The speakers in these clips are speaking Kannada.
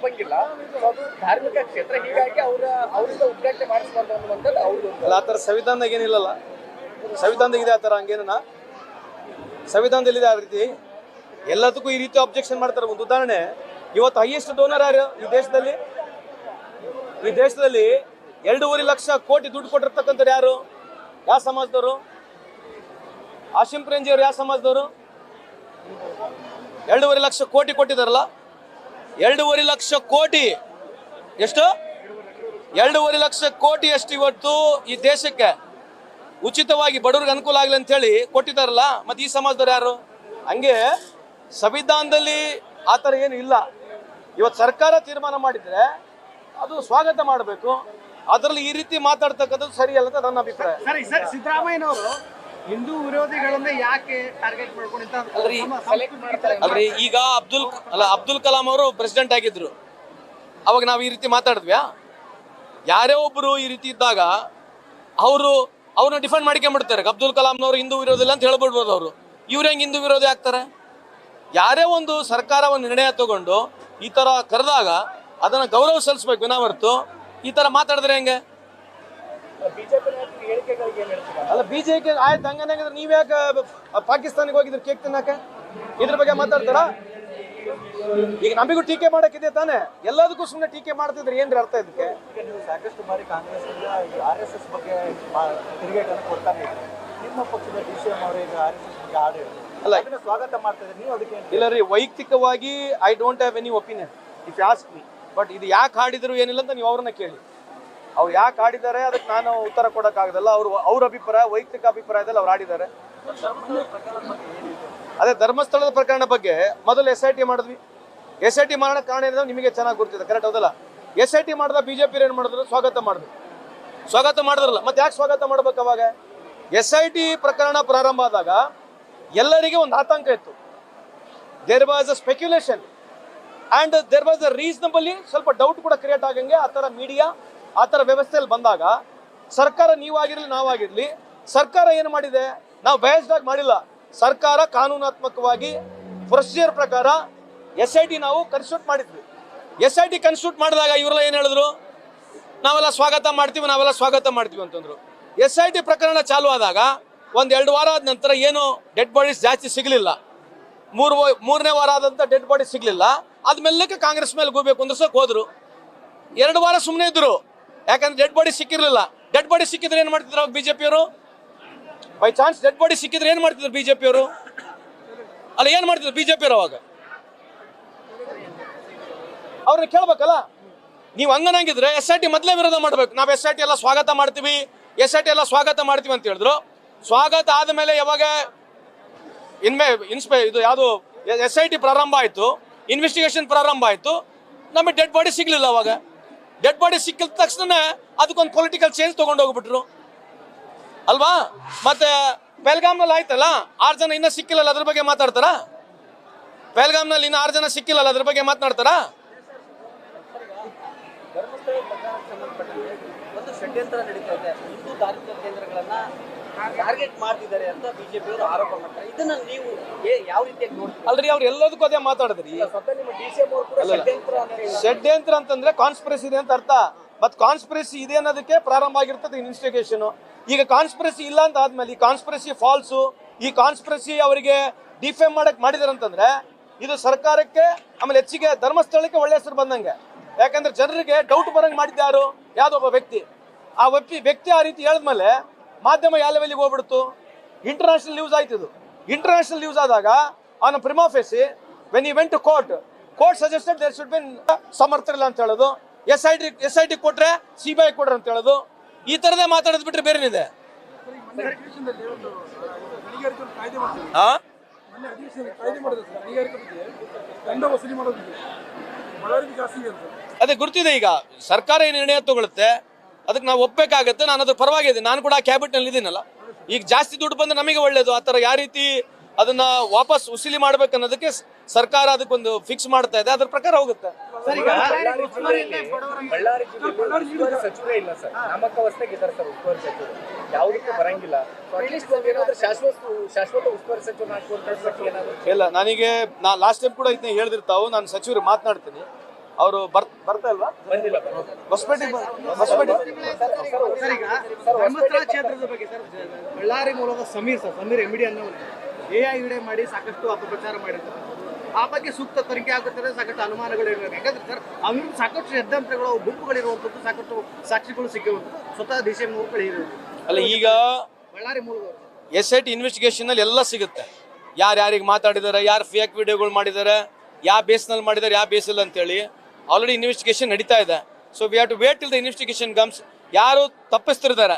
ಒಪ್ಪಂಗಿಲ್ಲ. ಅದು ಧಾರ್ಮಿಕ ಕ್ಷೇತ್ರ, ಹೀಗಾಗಿ ಅವರಿಂದ ಉದ್ಘಾಟನೆ ಮಾಡಿಸಬಾರ್ದು ಅನ್ನುವಂಥದ್ದು ಅವ್ರದ್ದು. ಅಲ್ಲ, ಆ ಥರ ಸಂವಿಧಾನದಾಗ ಏನಿಲ್ಲಲ್ಲ. ಸಂವಿಧಾನದಾಗ ಇದೆ ಆ ಥರ, ಹಂಗೇನ ಸಂವಿಧಾನದಲ್ಲಿದೆ ಆ ರೀತಿ. ಎಲ್ಲದಕ್ಕೂ ಈ ರೀತಿ ಅಬ್ಜೆಕ್ಷನ್ ಮಾಡ್ತಾರೆ. ಒಂದು ಉದಾಹರಣೆ, ಇವತ್ತು ಹೈಯೆಸ್ಟ್ ಡೋನರ್ ಯಾರು ಈ ದೇಶದಲ್ಲಿ? ಈ ದೇಶದಲ್ಲಿ 2.5 ಲಕ್ಷ ಕೋಟಿ ದುಡ್ಡು ಕೊಟ್ಟಿರ್ತಕ್ಕಂಥವ್ರು ಯಾರು? ಯಾವ ಸಮಾಜದವರು? ಆಶಿಂ ಪ್ರೇಮ್ಜಿ ಅವರು ಯಾವ ಸಮಾಜದವರು? 2.5 ಲಕ್ಷ ಕೋಟಿ ಕೊಟ್ಟಿದಾರಲ್ಲ. 2.5 ಲಕ್ಷ ಕೋಟಿ ಎಷ್ಟು? 2.5 ಲಕ್ಷ ಕೋಟಿ ಎಷ್ಟು ಇವತ್ತು ಈ ದೇಶಕ್ಕೆ ಉಚಿತವಾಗಿ ಬಡವರಿಗೆ ಅನುಕೂಲ ಆಗಲಿ ಅಂತ ಹೇಳಿ ಕೊಟ್ಟಿದಾರಲ್ಲ. ಮತ್ತೆ ಈ ಸಮಾಜದವ್ರು ಯಾರು? ಹಂಗೆ ಸಂವಿಧಾನದಲ್ಲಿ ಆ ಥರ ಏನು ಇಲ್ಲ. ಇವತ್ತು ಸರ್ಕಾರ ತೀರ್ಮಾನ ಮಾಡಿದ್ರೆ ಅದು ಸ್ವಾಗತ ಮಾಡಬೇಕು. ಅದರಲ್ಲಿ ಈ ರೀತಿ ಮಾತಾಡ್ತಕ್ಕಂಥದ್ದು ಸರಿಯಲ್ಲ ಅಂತ ನನ್ನ ಅಭಿಪ್ರಾಯ. ಸರ್, ಸಿದ್ದರಾಮಯ್ಯನವರು ಹಿಂದೂ ವಿರೋಧಿಗಳನ್ನ ಯಾಕೆ ಟಾರ್ಗೆಟ್ ಮಾಡ್ಕೊಂಡಿರ್ತಾರೆ? ಅಲ್ರಿ, ಈಗ ಅಬ್ದುಲ್ ಕಲಾಂ ಅವರು ಪ್ರೆಸಿಡೆಂಟ್ ಆಗಿದ್ರು, ಅವಾಗ ನಾವು ಈ ರೀತಿ ಮಾತಾಡಿದ್ವ್ಯಾ? ಯಾರೇ ಒಬ್ರು ಈ ರೀತಿ ಇದ್ದಾಗ ಅವ್ರನ್ನ ಡಿಫೆಂಡ್ ಮಾಡ್ಕೊಂಡ್ಬಿಡ್ತಾರೆ. ಅಬ್ದುಲ್ ಕಲಾಂನವರು ಹಿಂದೂ ವಿರೋಧಿ ಅಂತ ಹೇಳ್ಬಿಡ್ಬೋದು. ಅವರು ಇವ್ರು ಹೆಂಗೆ ಹಿಂದೂ ವಿರೋಧಿ ಆಗ್ತಾರೆ? ಯಾರೇ ಒಂದು ಸರ್ಕಾರ ಒಂದು ನಿರ್ಣಯ ತಗೊಂಡು ಈ ತರ ಕರೆದಾಗ ಅದನ್ನ ಗೌರವ ಸಲ್ಲಿಸಬೇಕು ವಿನಾ ಹೊರತು ಈ ತರ ಮಾತಾಡಿದ್ರೆ ಹೆಂಗೆ? ಅಲ್ಲ, ಬಿಜೆಪಿ ಆಯ್ತು ಹಂಗಂದ್ರೆ ನೀವ್ಯಾಕೆ ಪಾಕಿಸ್ತಾನಿಗೆ ಹೋಗಿದ್ರೆ ಕೇಕ್ ತಿನ್ನಕ್ಕೆ? ಇದ್ರ ಬಗ್ಗೆ ಮಾತಾಡ್ತಾರ? ಈಗ ನಮಗೂ ಟೀಕೆ ಮಾಡಕ್ಕಿದೆ ತಾನೆ, ಎಲ್ಲದಕ್ಕೂ ಸುಮ್ಮನೆ ಟೀಕೆ ಮಾಡ್ತಿದ್ರೆ ಏನ್ರಿ ಅರ್ಥ ಇದಕ್ಕೆ? ಸಾಕಷ್ಟು ಬಾರಿ ಕಾಂಗ್ರೆಸ್ RSS ಬಗ್ಗೆ ತಿರುಗೇಟನ್ನು ಕೊಡ್ತಾನೆ ಇದ್ದಾರೆ. ನಿಮ್ಮ ಪಕ್ಷದ DCM ಅವರು ಈಗ RSS ಬಗ್ಗೆ ಹಾಡು ಅಲ್ಲ, ಸ್ವಾಗತ ಮಾಡ್ತಾರೆ, ನೀವು ಅದಕ್ಕೆ? ಇಲ್ಲ ರೀ, ವೈಯಕ್ತಿಕವಾಗಿ I don't have any opinion if you ask me. But ಇದು ಯಾಕೆ ಹಾಡಿದ್ರು ಏನಿಲ್ಲ ಅಂತ ನೀವು ಅವ್ರನ್ನ ಕೇಳಿ. ಅವ್ರು ಯಾಕೆ ಹಾಡಿದ್ದಾರೆ ಅದಕ್ಕೆ ನಾನು ಉತ್ತರ ಕೊಡೋಕ್ಕಾಗದಲ್ಲ. ಅವ್ರ ಅಭಿಪ್ರಾಯ, ವೈಯಕ್ತಿಕ ಅಭಿಪ್ರಾಯದಲ್ಲಿ ಅವ್ರು ಹಾಡಿದ್ದಾರೆ. ಅದೇ ಧರ್ಮಸ್ಥಳದ ಪ್ರಕರಣ ಬಗ್ಗೆ ಮೊದಲು SIT ಮಾಡಿದ್ವಿ. SIT ಮಾಡೋಣ ಕಾರಣ ಏನಿದೆ ನಿಮಗೆ ಚೆನ್ನಾಗಿ ಗೊತ್ತಿದೆ, ಕರೆಕ್ಟ್ ಹೌದಲ್ಲ? SIT ಮಾಡಿದ ಬಿಜೆಪಿ ಏನು ಮಾಡಿದ್ರು? ಸ್ವಾಗತ ಮಾಡಿದ್ರಲ್ಲ. ಮತ್ತೆ ಯಾಕೆ ಸ್ವಾಗತ ಮಾಡ್ಬೇಕು? ಅವಾಗ SIT ಪ್ರಕರಣ ಪ್ರಾರಂಭ ಆದಾಗ ಎಲ್ಲರಿಗೆ ಒಂದು ಆತಂಕ ಇತ್ತು. There was a speculation and there was a reasonably ಸ್ವಲ್ಪ ಡೌಟ್ ಕೂಡ ಕ್ರಿಯೇಟ್ ಆಗಂಗೆ ಆ ಥರ ಮೀಡಿಯಾ ಆ ಥರ ವ್ಯವಸ್ಥೆಯಲ್ಲಿ ಬಂದಾಗ ಸರ್ಕಾರ, ನೀವಾಗಿರಲಿ ನಾವಾಗಿರಲಿ, ಸರ್ಕಾರ ಏನು ಮಾಡಿದೆ? ನಾವು ಬಯಸ್ಡ್ ಆಗಿ ಮಾಡಿಲ್ಲ. ಸರ್ಕಾರ ಕಾನೂನಾತ್ಮಕವಾಗಿ ಪ್ರೊಸೀಜರ್ ಪ್ರಕಾರ SIT ನಾವು ಕನ್ಸ್ಟಿಟ್ಯೂಟ್ ಮಾಡಿದ್ವಿ. SIT ಕನ್ಸ್ಟಿಟ್ಯೂಟ್ ಮಾಡಿದಾಗ ಇವರೆಲ್ಲ ಏನು ಹೇಳಿದ್ರು? ನಾವೆಲ್ಲ ಸ್ವಾಗತ ಮಾಡ್ತೀವಿ ಅಂತಂದ್ರು. SIT ಪ್ರಕರಣ ಚಾಲು ಆದಾಗ 1-2 ವಾರ ಆದ ನಂತರ ಏನು ಡೆಡ್ ಬಾಡೀಸ್ ಜಾಸ್ತಿ ಸಿಗಲಿಲ್ಲ. ಮೂರನೇ ವಾರ ಆದಂತ ಡೆಡ್ ಬಾಡಿ ಸಿಗಲಿಲ್ಲ. ಆದ್ಮೇಲೆ ಕಾಂಗ್ರೆಸ್ ಮೇಲೆ ಹೋಗ್ಬೇಕು ಅಂದ್ರಸಕ್ಕೆ ಹೋದ್ರು. 2 ವಾರ ಸುಮ್ಮನೆ ಇದ್ರು, ಯಾಕಂದ್ರೆ ಡೆಡ್ ಬಾಡಿ ಸಿಕ್ಕಿರ್ಲಿಲ್ಲ. ಡೆಡ್ ಬಾಡಿ ಸಿಕ್ಕಿದ್ರೆ ಏನ್ ಮಾಡ್ತಿದ್ರು ಅವಾಗ ಬಿಜೆಪಿಯವರು? ಬೈ ಚಾನ್ಸ್ ಡೆಡ್ ಬಾಡಿ ಸಿಕ್ಕಿದ್ರೆ ಏನ್ ಮಾಡ್ತಿದ್ರು ಬಿಜೆಪಿಯವರು? ಅಲ್ಲ, ಏನ್ ಮಾಡ್ತಿದ್ರು ಬಿಜೆಪಿಯವರು ಅವಾಗ? ಅವ್ರನ್ನ ಕೇಳ್ಬೇಕಲ್ಲ. ನೀವು ಹಂಗನಂಗಿದ್ರೆ SIT ಮೊದಲೇ ವಿರೋಧ ಮಾಡ್ಬೇಕು. ನಾವು SIT ಎಲ್ಲ ಸ್ವಾಗತ ಮಾಡ್ತೀವಿ ಅಂತ ಹೇಳಿದ್ರು. ಸ್ವಾಗತ ಆದಮೇಲೆ ಯಾವಾಗ ಇದು ಯಾವುದು SIT ಪ್ರಾರಂಭ ಆಯ್ತು, ಇನ್ವೆಸ್ಟಿಗೇಷನ್ ಪ್ರಾರಂಭ ಆಯ್ತು, ನಮಗೆ ಡೆಡ್ ಬಾಡಿ ಸಿಗ್ಲಿಲ್ಲ. ಅವಾಗ ಡೆಡ್ ಬಾಡಿ ಸಿಕ್ಕಿದ ತಕ್ಷಣ ಅದಕ್ಕೊಂದು ಪೊಲಿಟಿಕಲ್ ಚೇಂಜ್ ತಗೊಂಡು ಹೋಗ್ಬಿಟ್ರು ಅಲ್ವಾ? ಮತ್ತೆ ಪೆಹಲ್ಗಾಮ್ನಲ್ಲಿ ಆಯ್ತಲ್ಲ, 6 ಜನ ಇನ್ನೂ ಸಿಕ್ಕಿಲ್ಲ, ಅದ್ರ ಬಗ್ಗೆ ಮಾತಾಡ್ತಾರ? ಪೆಹಲ್ಗಾಮ್ನಲ್ಲಿ ಇನ್ನು 6 ಜನ ಸಿಕ್ಕಿಲ್ಲ, ಅದ್ರ ಬಗ್ಗೆ ಮಾತನಾಡ್ತಾರ? ಒಂದು ಷಡ್ಯಂತ್ರ ನಡೀತಾ ಇದೆ, ಹಿಂದೂ ಧಾರ್ಮಿಕ ಕೇಂದ್ರಗಳನ್ನ ಟಾರ್ಗೆಟ್ ಮಾಡ್ತಿದ್ದಾರೆ ಅಂತ ಬಿಜೆಪಿಯವರು ಆರೋಪ ಮಾಡ್ತಾರೆ. ಇದನ್ನ ನೀವು ಯಾವ ರೀತಿಯಾಗಿ ನೋಡ್ತೀರಿ? ಅಲ್ರಿ, ಅವ್ರು ಎಲ್ಲದಕ್ಕೂ ಅದೇ ಮಾತಾಡಿದ್ರಿ. ಷಡ್ಯಂತ್ರ ಅಂತಂದ್ರೆ ಕಾನ್ಸ್ಪಿರಸಿ ಇದೆ ಅಂತ ಅರ್ಥ. ಮತ್ ಕಾನ್ಸ್ಪಿರಸಿ ಇದೆ ಅನ್ನೋದಕ್ಕೆ ಪ್ರಾರಂಭ ಆಗಿರ್ತದೆ ಇನ್ವೆಸ್ಟಿಗೇಷನ್. ಈಗ ಕಾನ್ಸ್ಪಿರಸಿ ಇಲ್ಲ ಅಂತ ಆದ್ಮೇಲೆ ಈ ಕಾನ್ಸ್ಪಿರಸಿ ಫಾಲ್ಸು, ಈ ಕಾನ್ಸ್ಪಿರಸಿ ಅವರಿಗೆ ಡಿಫೇಮ್ ಮಾಡಕ್ ಮಾಡಿದಾರೆ ಅಂತಂದ್ರೆ ಇದು ಸರ್ಕಾರಕ್ಕೆ, ಆಮೇಲೆ ಹೆಚ್ಚಿಗೆ ಧರ್ಮಸ್ಥಳಕ್ಕೆ ಒಳ್ಳೆ ಹೆಸರು ಬಂದಂಗೆ. ಯಾಕಂದ್ರೆ ಜನರಿಗೆ ಡೌಟ್ ಬರಂಗ್ ಮಾಡಿದ್ಯಾರು? ಯಾವ್ದೊಬ್ಬ ವ್ಯಕ್ತಿ. ಆ ವ್ಯಕ್ತಿ ಆ ರೀತಿ ಹೇಳಿದ್ಮೇಲೆ ಮಾಧ್ಯಮ ಯಾವ ಲೆವೆಲ್ಗೆ ಹೋಗ್ಬಿಡ್ತು? ಇಂಟರ್ನ್ಯಾಷನಲ್ ನ್ಯೂಸ್ ಆಯ್ತು. ಇಂಟರ್ನ್ಯಾಷನಲ್ ನ್ಯೂಸ್ ಆದಾಗ on prima facie when you went to court suggested there should been ಸಮರ್ಥರಿಲ್ಲ ಅಂತ ಹೇಳೋದು. SIT ಕೊಟ್ರೆ CBI ಕೊಡ್ರಿ ಅಂತ ಹೇಳೋದು. ಈ ತರದೇ ಮಾತಾಡೋದು ಬಿಟ್ರೆ ಬೇರೆನಿದೆ? ಅದೇ ಗುರ್ತಿದೆ. ಈಗ ಸರ್ಕಾರ ಏನು ನಿರ್ಣಯ ತಗೊಳುತ್ತೆ ಅದಕ್ಕೆ ನಾವು ಒಪ್ಪಬೇಕಾಗತ್ತೆ. ನಾನು ಅದ್ರ ಪರವಾಗಿದೆ. ನಾನು ಕೂಡ ಕ್ಯಾಬಿನೆಟ್ ನಲ್ಲಿ ಇದ್ದೀನಲ್ಲ. ಈಗ ಜಾಸ್ತಿ ದುಡ್ಡು ಬಂದ್ರೆ ನಮಗೆ ಒಳ್ಳೇದು. ಆ ಥರ ಯಾವ ರೀತಿ ಅದನ್ನ ವಾಪಸ್ ವಸೂಲಿ ಮಾಡ್ಬೇಕು ಅನ್ನೋದಕ್ಕೆ ಸರ್ಕಾರ ಅದಕ್ಕೊಂದು ಫಿಕ್ಸ್ ಮಾಡ್ತಾ ಇದೆ, ಅದ್ರ ಪ್ರಕಾರ ಹೋಗುತ್ತೆ. ಬಳ್ಳಾರಿ ಜಿಲ್ಲೆಯಲ್ಲಿ ಸಚಿವರೇ ಇಲ್ಲ ಸರ್, ನಾಮಕಾವಸ್ಥೆಗೆ ಇದ್ದಾರೆ ಸರ್ ಉಸ್ತುವಾರಿ ಸಚಿವರು, ಯಾವುದಕ್ಕೂ ಬರಂಗಿಲ್ಲ. ಶಾಶ್ವತ ಉಸ್ತುವಾರಿ ಸಚಿವರು ಇಲ್ಲ. ನಾ ಲಾಸ್ಟ್ ಟೈಮ್ ಕೂಡ ಇದನ್ನ ಹೇಳ್ದಿರ್ತಾವು. ನಾನು ಸಚಿವರು ಮಾತನಾಡ್ತೀನಿ. ಅವರು ಬರ್ತಾ ಇಲ್ವಾ? ಹೊಸಪೇಟೆ ಸರ್, ಈಗ ಧರ್ಮಸ್ಥಳ ಕ್ಷೇತ್ರದ ಬಗ್ಗೆ ಸರ್, ಬಳ್ಳಾರಿ ಮೂಲದ ಸಮೀರ್ ಎಮಿಡಿ ಅನ್ನೋರು AI ವಿಡಿಯೋ ಮಾಡಿ ಸಾಕಷ್ಟು ಅಪಪ್ರಚಾರ ಮಾಡಿದ್ದಾರೆ. ಆ ಬಗ್ಗೆ ಸೂಕ್ತ ತನಿಖೆ ಆಗುತ್ತದೆ, ಸಾಕಷ್ಟು ಅನುಮಾನಗಳಿವೆ. ಯಾಕಂದ್ರೆ ಸರ್ ಅವ್ರಿಗೆ ಸಾಕಷ್ಟು ಸಿದ್ಧಾಂತಗಳು, ಗುಂಪುಗಳಿರುವಂಥದ್ದು, ಸಾಕಷ್ಟು ಸಾಕ್ಷಿಗಳು ಸಿಕ್ಕಿರುವಂಥದ್ದು ಸ್ವತಃ DCM ಇರೋದು. ಅಲ್ಲ, ಈಗ ಬಳ್ಳಾರಿ ಮೂಲದವರು SIT ಇನ್ವೆಸ್ಟಿಗೇಷನ್ ಅಲ್ಲಿ ಎಲ್ಲ ಸಿಗುತ್ತೆ. ಯಾರಿಗೆ ಮಾತಾಡಿದ್ದಾರೆ, ಯಾರು ಫೇಕ್ ವಿಡಿಯೋಗಳು ಮಾಡಿದ್ದಾರೆ, ಯಾವ ಬೇಸ್ನಲ್ಲಿ ಮಾಡಿದ್ದಾರೆ, ಯಾವ ಬೇಸಿಲ್ಲ ಅಂತೇಳಿ ಆಲ್ರೆಡಿ ಇನ್ವೆಸ್ಟಿಗೇಷನ್ ನಡೀತಾ ಇದೆ. So we have to wait till the investigation comes. ಯಾರು ತಪ್ಪಿಸ್ತಿರ್ತಾರೆ,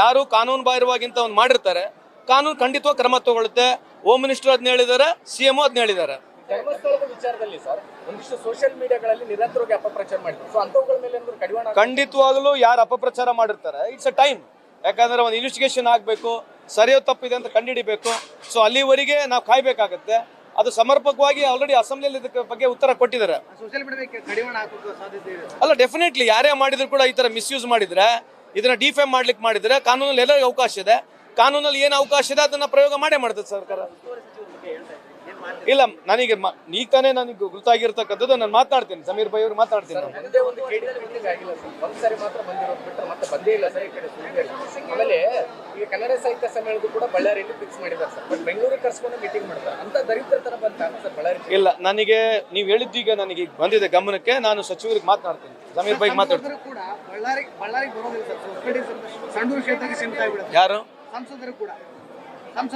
ಯಾರು ಕಾನೂನು ಬಾಹಿರವಾಗಿಂತ ಒಂದು ಮಾಡಿರ್ತಾರೆ, ಕಾನೂನು ಖಂಡಿತವಾಗಿ ಕ್ರಮ ತಗೊಳುತ್ತೆ. ಹೋಮ್ ಮಿನಿಸ್ಟರ್ ಅದನ್ನ ಹೇಳಿದ್ದಾರೆ, CM ಅದನ್ನ ಹೇಳಿದ್ದಾರೆ. ಧರ್ಮಸ್ಥಳದ ವಿಚಾರದಲ್ಲಿ ಸರ್ ಒಂದಿಷ್ಟು ಸೋಷಿಯಲ್ ಮೀಡಿಯಾಗಳಲ್ಲಿ ನಿರಂತರವಾಗಿ ಅಪಪ್ರಚಾರ ಮಾಡಿದ್ರು. ಸೊ ಅಂತವುಗಳ ಮೇಲೆ ಏನಾದ್ರು ಕಡಿವಾಣ ಖಂಡಿತವಾಗಲೂ ಯಾರು ಅಪಪ್ರಚಾರ ಮಾಡಿರ್ತಾರೆ, ಇಟ್ಸ್ ಅ ಟೈಮ್. ಯಾಕಂದ್ರೆ ಒಂದು ಇನ್ವೆಸ್ಟಿಗೇಷನ್ ಆಗಬೇಕು, ಸರಿಯೋ ತಪ್ಪಿದೆ ಅಂತ ಕಂಡುಹಿಡಿಬೇಕು. ಸೊ ಅಲ್ಲಿವರೆಗೆ ನಾವು ಕಾಯ್ಬೇಕಾಗತ್ತೆ. ಅದು ಸಮರ್ಪಕವಾಗಿ ಆಲ್ರೆಡಿ ಅಸೆಂಬ್ಲಿಯಲ್ಲಿ ಇದಕ್ಕೆ ಬಗ್ಗೆ ಉತ್ತರ ಕೊಟ್ಟಿದ್ದಾರೆ. ಸೋಷಿಯಲ್ ಮೀಡಿಯಾಕ್ಕೆ ಕಡಿವಾಣ ಹಾಕುವ ಸಾಧ್ಯತೆ ಇದೆ. ಅಲ್ಲ, ಡೆಫಿನೆಟ್ಲಿ ಯಾರೇ ಮಾಡಿದ್ರು ಕೂಡ ಈ ತರ ಮಿಸ್ಯೂಸ್ ಮಾಡಿದ್ರೆ, ಇದನ್ನ ಡಿಫೇಮ್ ಮಾಡ್ಲಿಕ್ಕೆ ಮಾಡಿದ್ರೆ ಕಾನೂನಲ್ಲಿ ಎಲ್ಲರಿಗೂ ಅವಕಾಶ ಇದೆ. ಕಾನೂನಲ್ಲಿ ಏನು ಅವಕಾಶ ಇದೆ ಅದನ್ನ ಪ್ರಯೋಗ ಮಾಡೇ ಮಾಡ್ತದೆ ಸರ್ಕಾರ. ಇಲ್ಲ, ನನಗೆ ಈಗ ತಾನೇ ನನಗೆ ಗೊತ್ತಾಗಿರ್ತಕ್ಕಂಥದ್ದು. ನಾನು ಮಾತಾಡ್ತೀನಿ, ಸಮೀರ್ ಭಾಯಿ ಅವ್ರು ಮಾತಾಡ್ತೀನಿ. ಒಂದೇ ಒಂದು KDC ಮೀಟಿಂಗ್ ಆಗಿಲ್ಲ ಸರ್, ಒಂದ್ಸರಿ ಮಾತ್ರ ಬಂದಿರೋದು ಬಿಟ್ಟರೆ ಮತ್ತೆ ಬಂದೇ ಇಲ್ಲ ಸರ್ ಈ ಕಡೆ ಸುಳ್ಳು. ಆಮೇಲೆ ಈಗ ಕನ್ನಡ ಸಾಹಿತ್ಯ ಸಮ್ಮೇಳನದ ಕೂಡ ಬಳ್ಳಾರಿಯಲ್ಲಿ ಫಿಕ್ಸ್ ಮಾಡಿದ್ದಾರೆ ಸರ್, ಬಟ್ ಬೆಂಗಳೂರಿಗೆ ಕರ್ಸ್ಕೊಂಡು ಮೀಟಿಂಗ್ ಮಾಡ್ತಾರೆ. ಅಂತ ದರಿದ್ರತನ ಬಂತ ಸರ್ ಬಳ್ಳಾರಿ? ಇಲ್ಲ, ನನಗೆ ನೀವು ಹೇಳಿದ್ದೀಗ ನನಗೆ ಈಗ ಬಂದಿದೆ ಗಮನಕ್ಕೆ. ನಾನು ಸಚಿವರಿಗೆ ಮಾತನಾಡ್ತೀನಿ, ಸಮೀರ್ ಭಾಯಿ ಮಾತಾಡ್ತೀನಿ. ಕೂಡ ಬಳ್ಳಾರಿ ಬರೋದಿಲ್ಲ ಸರ್. ಸಂಡೂರು ಕ್ಷೇತ್ರಕ್ಕೆ ಸೀಮಿತ ಆಗಿಬಿಡುತ್ತೆ. ಯಾರು ಸಂಸದರು ಕೂಡ